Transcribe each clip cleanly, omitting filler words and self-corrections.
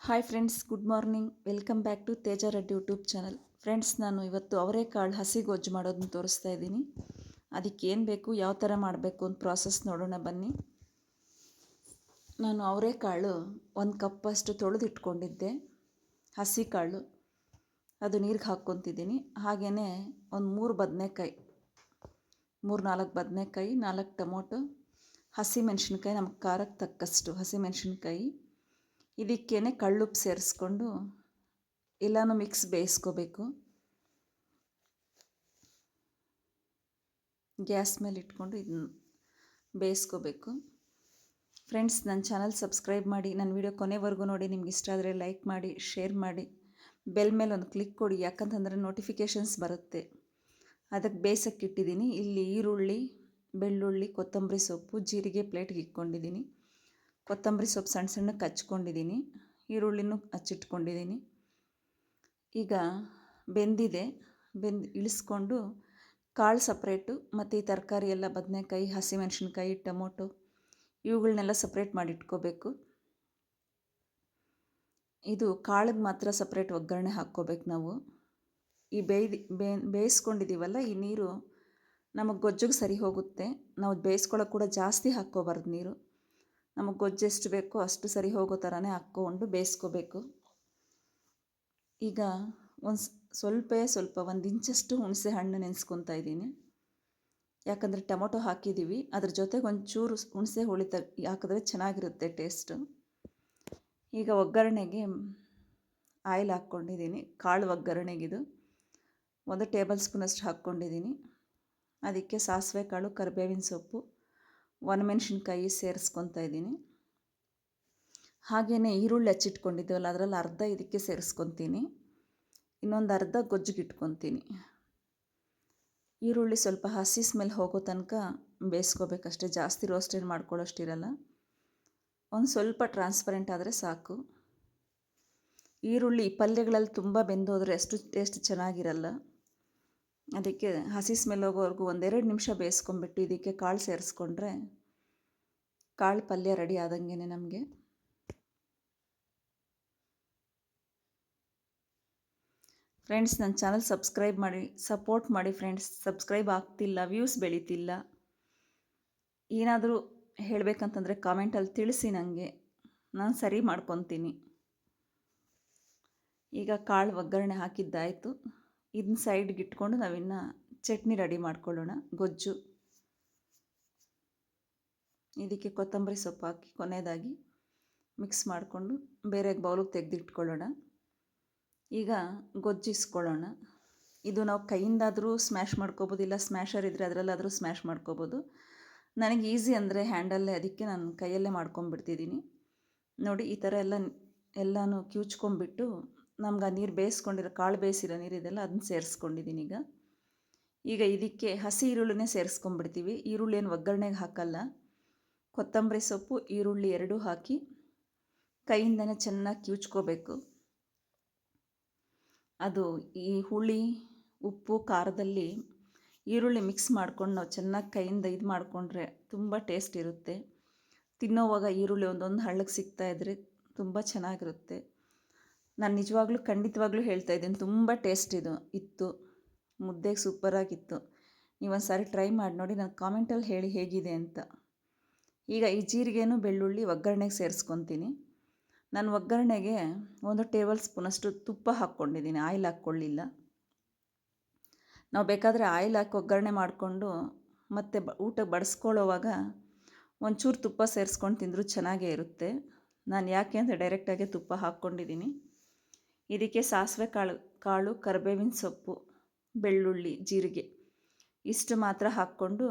Hi friends, good morning. Welcome back to Teja Reddy YouTube channel. Friends, ನಾನು ಇವತ್ತು ಅವರೆಕಾಳು ಹಸಿ ಗೊಜ್ಜು ಮಾಡೋದನ್ನ ತೋರಿಸ್ತಾ ಇದ್ದೀನಿ. ಅದಕ್ಕೆ ಏನು ಬೇಕು, ಯಾವ ಥರ ಮಾಡಬೇಕು ಅಂತ ಪ್ರಾಸೆಸ್ ನೋಡೋಣ ಬನ್ನಿ. ನಾನು ಅವರೆಕಾಳು 1 ಕಪ್ಪಷ್ಟು ತೊಳೆದಿಟ್ಕೊಂಡಿದ್ದೆ. ಹಸಿ ಕಾಳು ಅದು ನೀರಿಗೆ ಹಾಕ್ಕೊತಿದ್ದೀನಿ. ಹಾಗೆಯೇ ಒಂದು 3 ಬದನೆಕಾಯಿ, 3-4 ಬದನೆಕಾಯಿ, 4 ಟೊಮೊಟೊ, ಹಸಿಮೆಣ್ಸಿನ್ಕಾಯಿ, ನಮ್ಗೆ ಖಾರಕ್ಕೆ ತಕ್ಕಷ್ಟು ಹಸಿಮೆಣ್ಸಿನ್ಕಾಯಿ. ಇದಕ್ಕೇನೆ ಕಳ್ಳುಪ್ಪು ಸೇರಿಸ್ಕೊಂಡು ಎಲ್ಲನೂ ಮಿಕ್ಸ್ ಬೇಯಿಸ್ಕೋಬೇಕು. ಗ್ಯಾಸ್ ಮೇಲೆ ಇಟ್ಕೊಂಡು ಇದನ್ನ ಬೇಯಿಸ್ಕೋಬೇಕು. ಫ್ರೆಂಡ್ಸ್, ನನ್ನ ಚಾನಲ್ ಸಬ್ಸ್ಕ್ರೈಬ್ ಮಾಡಿ, ನನ್ನ ವಿಡಿಯೋ ಕೊನೆವರೆಗೂ ನೋಡಿ. ನಿಮ್ಗೆ ಇಷ್ಟ ಆದರೆ ಲೈಕ್ ಮಾಡಿ, ಶೇರ್ ಮಾಡಿ, ಬೆಲ್ ಮೇಲೆ ಒಂದು ಕ್ಲಿಕ್ ಕೊಡಿ, ಯಾಕಂತಂದರೆ ನೋಟಿಫಿಕೇಷನ್ಸ್ ಬರುತ್ತೆ. ಅದಕ್ಕೆ ಬೇಯಿಸೋಕ್ಕೆ ಇಟ್ಟಿದ್ದೀನಿ. ಇಲ್ಲಿ ಈರುಳ್ಳಿ, ಬೆಳ್ಳುಳ್ಳಿ, ಕೊತ್ತಂಬರಿ ಸೊಪ್ಪು, ಜೀರಿಗೆ ಪ್ಲೇಟ್ಗೆ ಇಟ್ಕೊಂಡಿದ್ದೀನಿ. ಕೊತ್ತಂಬರಿ ಸೊಪ್ಪು ಸಣ್ಣ ಸಣ್ಣಕ್ಕೆ ಹಚ್ಕೊಂಡಿದ್ದೀನಿ. ಈರುಳ್ಳಿನೂ ಹಚ್ಚಿಟ್ಕೊಂಡಿದ್ದೀನಿ. ಈಗ ಬೆಂದಿದೆ. ಇಳಿಸ್ಕೊಂಡು ಕಾಳು ಸಪ್ರೇಟು ಮತ್ತು ಈ ತರಕಾರಿ ಎಲ್ಲ ಬದನೆಕಾಯಿ, ಹಸಿಮೆಣ್ಸಿನ್ಕಾಯಿ, ಟೊಮೊಟೊ ಇವುಗಳನ್ನೆಲ್ಲ ಸಪ್ರೇಟ್ ಮಾಡಿಟ್ಕೋಬೇಕು. ಇದು ಕಾಳಿಗೆ ಮಾತ್ರ ಸಪ್ರೇಟ್ ಒಗ್ಗರಣೆ ಹಾಕ್ಕೋಬೇಕು ನಾವು. ಈ ಬೇಯಿಸ್ಕೊಂಡಿದ್ದೀವಲ್ಲ, ಈ ನೀರು ನಮಗೆ ಗೊಜ್ಜಿಗೆ ಸರಿ ಹೋಗುತ್ತೆ. ನಾವು ಬೇಯಿಸ್ಕೊಳ್ಳೋಕೆ ಕೂಡ ಜಾಸ್ತಿ ಹಾಕ್ಕೋಬಾರ್ದು ನೀರು. ನಮಗೆ ಗೊಜ್ಜು ಎಷ್ಟು ಬೇಕೋ ಅಷ್ಟು ಸರಿ ಹೋಗೋ ಥರನೇ ಹಾಕ್ಕೊಂಡು ಬೇಯಿಸ್ಕೋಬೇಕು. ಈಗ ಸ್ವಲ್ಪ 1 ಇಂಚಷ್ಟು ಹುಣಸೆ ಹಣ್ಣು ನೆನೆಸ್ಕೊತಾ ಇದ್ದೀನಿ. ಯಾಕಂದರೆ ಟೊಮೊಟೊ ಹಾಕಿದ್ದೀವಿ, ಅದ್ರ ಜೊತೆಗೆ ಒಂಚೂರು ಹುಣಸೆ ಹುಳಿ ಹಾಕಿದ್ರೆ ಚೆನ್ನಾಗಿರುತ್ತೆ ಟೇಸ್ಟು. ಈಗ ಒಗ್ಗರಣೆಗೆ ಆಯಿಲ್ ಹಾಕ್ಕೊಂಡಿದ್ದೀನಿ. ಕಾಳು ಒಗ್ಗರಣೆಗಿದು 1 ಟೇಬಲ್ ಸ್ಪೂನಷ್ಟು ಹಾಕ್ಕೊಂಡಿದ್ದೀನಿ. ಅದಕ್ಕೆ ಸಾಸಿವೆ ಕಾಳು, ಕರಿಬೇವಿನ ಸೊಪ್ಪು, ಒಣಮೆಣ್ಸಿನ್ಕಾಯಿ ಸೇರಿಸ್ಕೊತಾ ಇದ್ದೀನಿ. ಹಾಗೆಯೇ ಈರುಳ್ಳಿ ಹಚ್ಚಿಟ್ಕೊಂಡಿದ್ದೀವಲ್ಲ, ಅದರಲ್ಲಿ ಅರ್ಧ ಇದಕ್ಕೆ ಸೇರಿಸ್ಕೊತೀನಿ. ಇನ್ನೊಂದು ಅರ್ಧ ಗೊಜ್ಜಿಗೆ ಇಟ್ಕೊತೀನಿ. ಈರುಳ್ಳಿ ಸ್ವಲ್ಪ ಹಸಿ ಸ್ಮೆಲ್ ಹೋಗೋ ತನಕ ಬೇಯಿಸ್ಕೋಬೇಕಷ್ಟೇ, ಜಾಸ್ತಿ ರೋಸ್ಟೆಡ್ ಮಾಡ್ಕೊಳ್ಳೋಷ್ಟಿರಲ್ಲ. ಒಂದು ಸ್ವಲ್ಪ ಟ್ರಾನ್ಸ್ಪರೆಂಟ್ ಆದರೆ ಸಾಕು. ಈರುಳ್ಳಿ ಪಲ್ಯಗಳಲ್ಲಿ ತುಂಬ ಬೆಂದೋದ್ರೆ ಅಷ್ಟು ಟೇಸ್ಟ್ ಚೆನ್ನಾಗಿರಲ್ಲ. ಅದಕ್ಕೆ ಹಸಿ ಸ್ಮೆಲ್ ಹೋಗೋವರೆಗೂ 1-2 ನಿಮಿಷ ಬೇಯಿಸ್ಕೊಂಬಿಟ್ಟು ಇದಕ್ಕೆ ಕಾಳು ಸೇರಿಸ್ಕೊಂಡ್ರೆ ಕಾಳು ಪಲ್ಯ ರೆಡಿ ಆದಂಗೆ ನಮಗೆ. ಫ್ರೆಂಡ್ಸ್, ನನ್ನ ಚಾನಲ್ ಸಬ್ಸ್ಕ್ರೈಬ್ ಮಾಡಿ, ಸಪೋರ್ಟ್ ಮಾಡಿ. ಫ್ರೆಂಡ್ಸ್, ಸಬ್ಸ್ಕ್ರೈಬ್ ಆಗ್ತಿಲ್ಲ, ವ್ಯೂಸ್ ಬೆಳೀತಿಲ್ಲ. ಏನಾದರೂ ಹೇಳಬೇಕಂತಂದರೆ ಕಾಮೆಂಟಲ್ಲಿ ತಿಳಿಸಿ, ನನಗೆ ನಾನು ಸರಿ ಮಾಡ್ಕೊತೀನಿ. ಈಗ ಕಾಳು ಒಗ್ಗರಣೆ ಹಾಕಿದ್ದಾಯಿತು. ಇದನ್ನ ಸೈಡ್ಗೆ ಇಟ್ಕೊಂಡು ನಾವಿನ್ನು ಚಟ್ನಿ ರೆಡಿ ಮಾಡ್ಕೊಳ್ಳೋಣ. ಗೊಜ್ಜು, ಇದಕ್ಕೆ ಕೊತ್ತಂಬರಿ ಸೊಪ್ಪು ಹಾಕಿ ಕೊನೆಯದಾಗಿ ಮಿಕ್ಸ್ ಮಾಡಿಕೊಂಡು ಬೇರೆ ಬೌಲಿಗೆ ತೆಗೆದಿಟ್ಕೊಳ್ಳೋಣ. ಈಗ ಗೊಜ್ಜಿಸ್ಕೊಳ್ಳೋಣ. ಇದು ನಾವು ಕೈಯಿಂದಾದರೂ ಸ್ಮ್ಯಾಶ್ ಮಾಡ್ಕೋಬೋದು, ಇಲ್ಲ ಸ್ಮ್ಯಾಶರ್ ಇದ್ದರೆ ಅದರಲ್ಲಾದರೂ ಸ್ಮ್ಯಾಶ್ ಮಾಡ್ಕೋಬೋದು. ನನಗೆ ಈಸಿ ಅಂದರೆ ಹ್ಯಾಂಡಲ್ಲೇ, ಅದಕ್ಕೆ ನಾನು ಕೈಯಲ್ಲೇ ಮಾಡ್ಕೊಂಬಿಡ್ತಿದ್ದೀನಿ. ನೋಡಿ, ಈ ಥರ ಎಲ್ಲನೂ ಕಿವುಚ್ಕೊಂಬಿಟ್ಟು ನಮ್ಗೆ ಆ ನೀರು ಬೇಯಿಸ್ಕೊಂಡಿರೋ, ಕಾಳು ಬೇಯಿಸಿರೋ ನೀರಿದೆಲ್ಲ ಅದನ್ನ ಸೇರಿಸ್ಕೊಂಡಿದ್ದೀನಿ. ಈಗ ಇದಕ್ಕೆ ಹಸಿ ಈರುಳ್ಳಿನೇ ಸೇರಿಸ್ಕೊಂಬಿಡ್ತೀವಿ. ಈರುಳ್ಳಿ ಏನು ಒಗ್ಗರಣೆಗೆ ಹಾಕಲ್ಲ. ಕೊತ್ತಂಬರಿ ಸೊಪ್ಪು, ಈರುಳ್ಳಿ ಎರಡೂ ಹಾಕಿ ಕೈಯಿಂದನೇ ಚೆನ್ನಾಗಿ ಕಿವುಚ್ಕೋಬೇಕು. ಅದು ಈ ಹುಳಿ, ಉಪ್ಪು, ಖಾರದಲ್ಲಿ ಈರುಳ್ಳಿ ಮಿಕ್ಸ್ ಮಾಡ್ಕೊಂಡು ನಾವು ಚೆನ್ನಾಗಿ ಕೈಯಿಂದ ಇದು ಮಾಡಿಕೊಂಡ್ರೆ ತುಂಬ ಟೇಸ್ಟ್ ಇರುತ್ತೆ. ತಿನ್ನೋವಾಗ ಈರುಳ್ಳಿ ಒಂದೊಂದು ಹಳ್ಳಕ್ಕೆ ಸಿಗ್ತಾಯಿದ್ರೆ ತುಂಬ ಚೆನ್ನಾಗಿರುತ್ತೆ. ನಾನು ನಿಜವಾಗ್ಲೂ ಖಂಡಿತವಾಗ್ಲೂ ಹೇಳ್ತಾಯಿದ್ದೀನಿ, ತುಂಬ ಟೇಸ್ಟ್ ಇತ್ತು. ಮುದ್ದೆಗೆ ಸೂಪರಾಗಿತ್ತು. ನೀವೊಂದು ಸಾರಿ ಟ್ರೈ ಮಾಡಿ ನೋಡಿ, ನಾನು ಕಾಮೆಂಟಲ್ಲಿ ಹೇಳಿ ಹೇಗಿದೆ ಅಂತ. ಈಗ ಈ ಜೀರಿಗೆನೂ ಬೆಳ್ಳುಳ್ಳಿ ಒಗ್ಗರಣೆಗೆ ಸೇರಿಸ್ಕೊತೀನಿ. ನಾನು ಒಗ್ಗರಣೆಗೆ 1 ಟೇಬಲ್ ಸ್ಪೂನಷ್ಟು ತುಪ್ಪ ಹಾಕ್ಕೊಂಡಿದ್ದೀನಿ, ಆಯಿಲ್ ಹಾಕ್ಕೊಳ್ಳಿಲ್ಲ. ನಾವು ಬೇಕಾದರೆ ಆಯಿಲ್ ಹಾಕಿ ಒಗ್ಗರಣೆ ಮಾಡಿಕೊಂಡು ಮತ್ತು ಊಟಕ್ಕೆ ಬಡಿಸ್ಕೊಳ್ಳೋವಾಗ ಒಂಚೂರು ತುಪ್ಪ ಸೇರಿಸ್ಕೊಂಡು ತಿಂದರೂ ಚೆನ್ನಾಗೇ ಇರುತ್ತೆ. ನಾನು ಯಾಕೆ ಅಂದರೆ ಡೈರೆಕ್ಟಾಗಿ ತುಪ್ಪ ಹಾಕ್ಕೊಂಡಿದ್ದೀನಿ. ಇದಕ್ಕೆ ಸಾಸಿವೆ ಕಾಳು, ಕರಿಬೇವಿನ ಸೊಪ್ಪು, ಬೆಳ್ಳುಳ್ಳಿ, ಜೀರಿಗೆ ಇಷ್ಟು ಮಾತ್ರ ಹಾಕ್ಕೊಂಡು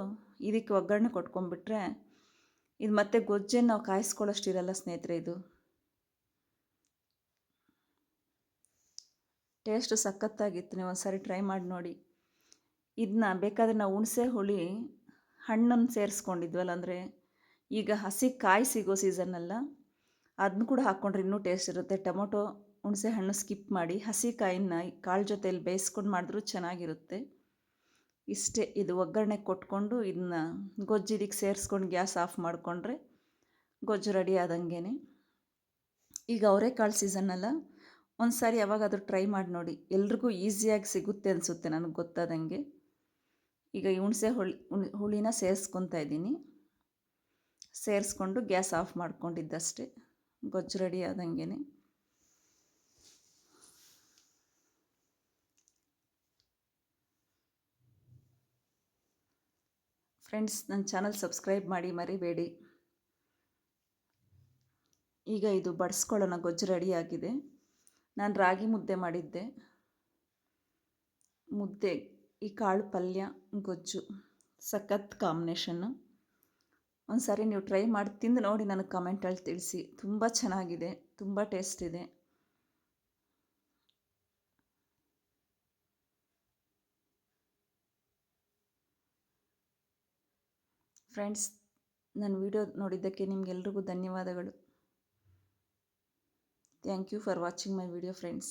ಇದಕ್ಕೆ ಒಗ್ಗರಣೆ ಕೊಟ್ಕೊಂಡ್ಬಿಟ್ರೆ ಇದು ಮತ್ತೆ ಗೊಜ್ಜೇನು ನಾವು ಕಾಯಿಸ್ಕೊಳ್ಳೋಷ್ಟಿರಲ್ಲ ಸ್ನೇಹಿತರೆ. ಇದು ಟೇಸ್ಟು ಸಖತ್ತಾಗಿತ್ತು. ನೀವು ಒಂದು ಸಾರಿ ಟ್ರೈ ಮಾಡಿ ನೋಡಿ. ಇದನ್ನ ಬೇಕಾದರೆ ನಾವು ಹುಣಸೆ ಹುಳಿ ಹಣ್ಣನ್ನು ಸೇರಿಸ್ಕೊಂಡಿದ್ವಲ್ಲ, ಅಂದರೆ ಈಗ ಹಸಿ ಕಾಯಿ ಸಿಗೋ ಸೀಸನ್ನಲ್ಲ, ಅದನ್ನು ಕೂಡ ಹಾಕ್ಕೊಂಡ್ರೆ ಇನ್ನೂ ಟೇಸ್ಟ್ ಇರುತ್ತೆ. ಟೊಮೊಟೊ, ಹುಣಸೆ ಹಣ್ಣು ಸ್ಕಿಪ್ ಮಾಡಿ ಹಸಿ ಕಾಯಿನ ಕಾಳು ಜೊತೆಯಲ್ಲಿ ಬೇಯಿಸ್ಕೊಂಡು ಮಾಡಿದ್ರೂ ಚೆನ್ನಾಗಿರುತ್ತೆ. ಇಷ್ಟೇ, ಇದು ಒಗ್ಗರಣೆ ಕೊಟ್ಕೊಂಡು ಇದನ್ನ ಗೊಜ್ಜು ಇದಕ್ಕೆ ಸೇರಿಸ್ಕೊಂಡು ಗ್ಯಾಸ್ ಆಫ್ ಮಾಡಿಕೊಂಡ್ರೆ ಗೊಜ್ಜು ರೆಡಿ ಆದಂಗೆ. ಈಗ ಅವರೆಕಾಳು ಸೀಸನ್ ಅಲ್ಲ, ಒಂದು ಸಾರಿ ಯಾವಾಗಾದರೂ ಟ್ರೈ ಮಾಡಿ ನೋಡಿ. ಎಲ್ರಿಗೂ ಈಸಿಯಾಗಿ ಸಿಗುತ್ತೆ ಅನಿಸುತ್ತೆ ನನಗೆ ಗೊತ್ತಾದಂಗೆ. ಈಗ ಈ ಹುಣಸೆ ಹುಳಿನ ಸೇರಿಸ್ಕೊತಾ ಇದ್ದೀನಿ. ಸೇರಿಸ್ಕೊಂಡು ಗ್ಯಾಸ್ ಆಫ್ ಮಾಡ್ಕೊಂಡಿದ್ದಷ್ಟೇ, ಗೊಜ್ಜು ರೆಡಿ ಆದಂಗೆ. ಫ್ರೆಂಡ್ಸ್, ನನ್ನ ಚಾನಲ್ ಸಬ್ಸ್ಕ್ರೈಬ್ ಮಾಡಿ ಮರಿಬೇಡಿ. ಈಗ ಇದು ಬಡಿಸ್ಕೊಳ್ಳೋಣ. ಗೊಜ್ಜು ರೆಡಿಯಾಗಿದೆ. ನಾನು ರಾಗಿ ಮುದ್ದೆ ಮಾಡಿದ್ದೆ. ಮುದ್ದೆ, ಈ ಕಾಳು ಪಲ್ಯ, ಗೊಜ್ಜು ಸಖತ್ ಕಾಂಬಿನೇಷನ್ನು. ಒಂದು ಸಾರಿ ನೀವು ಟ್ರೈ ಮಾಡಿ ತಿಂದು ನೋಡಿ, ನನಗೆ ಕಮೆಂಟಲ್ಲಿ ತಿಳಿಸಿ. ತುಂಬ ಚೆನ್ನಾಗಿದೆ, ತುಂಬ ಟೇಸ್ಟ್ ಇದೆ. ಫ್ರೆಂಡ್ಸ್, ನನ್ನ ವಿಡಿಯೋ ನೋಡಿದ್ದಕ್ಕೆ ನಿಮಗೆಲ್ರಿಗೂ ಧನ್ಯವಾದಗಳು. Thank you for watching my video friends.